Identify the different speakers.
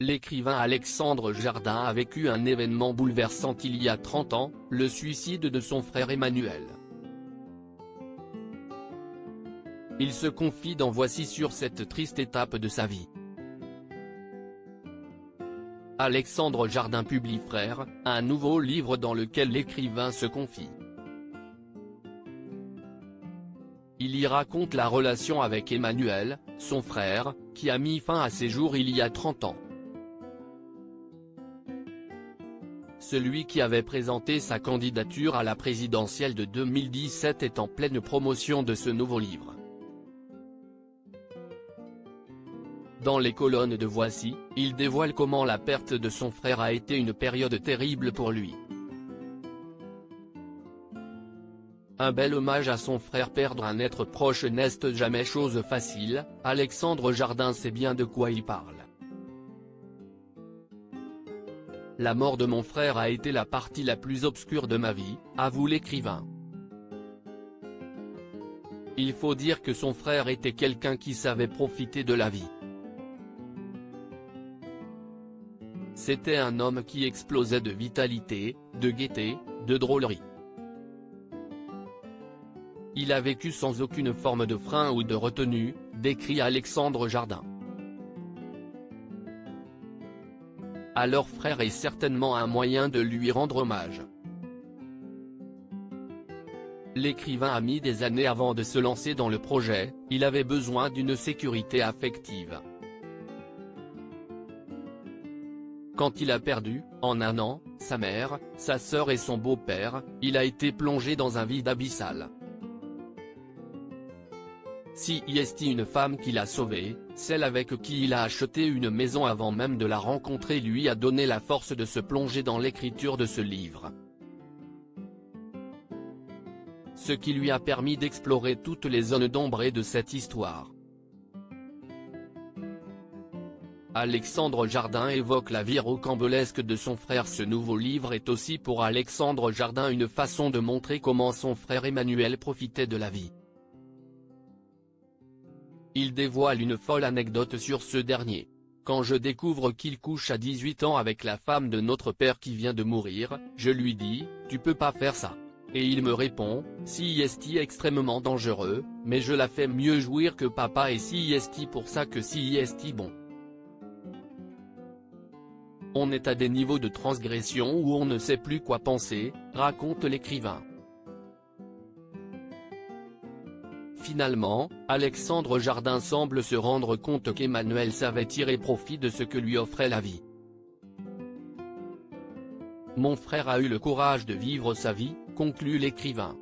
Speaker 1: L'écrivain Alexandre Jardin a vécu un événement bouleversant il y a 30 ans, le suicide de son frère Emmanuel. Il se confie dans Voici sur cette triste étape de sa vie. Alexandre Jardin publie Frère, un nouveau livre dans lequel l'écrivain se confie. Il y raconte la relation avec Emmanuel, son frère, qui a mis fin à ses jours il y a 30 ans. Celui qui avait présenté sa candidature à la présidentielle de 2017 est en pleine promotion de ce nouveau livre. Dans les colonnes de Voici, il dévoile comment la perte de son frère a été une période terrible pour lui. Un bel hommage à son frère. Perdre un être proche n'est jamais chose facile, Alexandre Jardin sait bien de quoi il parle. La mort de mon frère a été la partie la plus obscure de ma vie, avoue l'écrivain. Il faut dire que son frère était quelqu'un qui savait profiter de la vie. C'était un homme qui explosait de vitalité, de gaieté, de drôlerie. Il a vécu sans aucune forme de frein ou de retenue, décrit Alexandre Jardin. Alors Frère est certainement un moyen de lui rendre hommage. L'écrivain a mis des années avant de se lancer dans le projet, il avait besoin d'une sécurité affective. Quand il a perdu, en un an, sa mère, sa sœur et son beau-père, il a été plongé dans un vide abyssal. Si est une femme qui l'a sauvé, celle avec qui il a acheté une maison avant même de la rencontrer lui a donné la force de se plonger dans l'écriture de ce livre. Ce qui lui a permis d'explorer toutes les zones d'ombre de cette histoire. Alexandre Jardin évoque la vie rocambolesque de son frère. Ce nouveau livre est aussi pour Alexandre Jardin une façon de montrer comment son frère Emmanuel profitait de la vie. Il dévoile une folle anecdote sur ce dernier. Quand je découvre qu'il couche à 18 ans avec la femme de notre père qui vient de mourir, je lui dis, tu peux pas faire ça. Et il me répond, si est extrêmement dangereux, mais je la fais mieux jouir que papa et si est pour ça que si est bon. On est à des niveaux de transgression où on ne sait plus quoi penser, raconte l'écrivain. Finalement, Alexandre Jardin semble se rendre compte qu'Emmanuel savait tirer profit de ce que lui offrait la vie. Mon frère a eu le courage de vivre sa vie, conclut l'écrivain.